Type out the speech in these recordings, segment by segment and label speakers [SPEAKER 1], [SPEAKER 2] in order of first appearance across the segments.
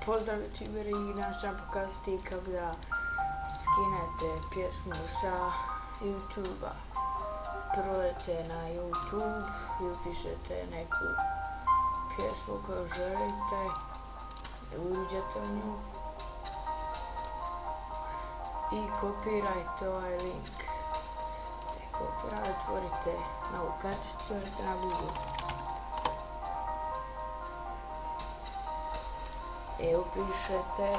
[SPEAKER 1] Pozdrav youtuberi, danas ću vam pokazati kako da skinete pjesmu sa YouTube-a. Prvo idete na YouTube i upišete neku pjesmu koju želite i uđete u nju i kopirajte ovaj link. Otvorite novu karticu, idete na Google i upišete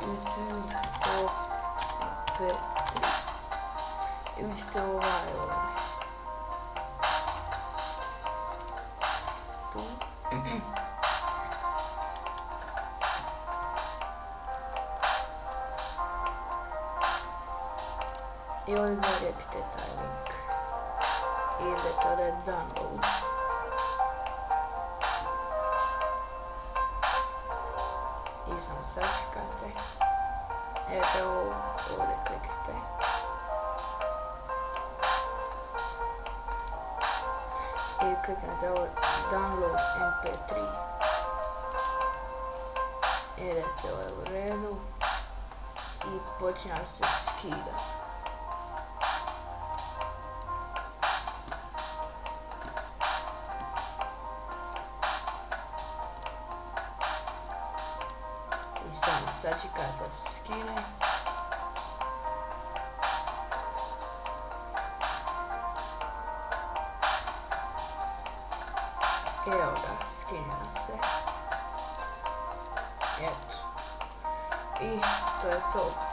[SPEAKER 1] YouTube Top 3 i uđete ovaj tu i ovdje zalijepite taj link i idete ovdje download i samo sačekate, idete ovdje kliknite i kliknete ovo download mp3, idete ovdje u redu i počinje se skida. I samo sačekate da se skine. Evo ga, skinjeno se. Eto. I to je to.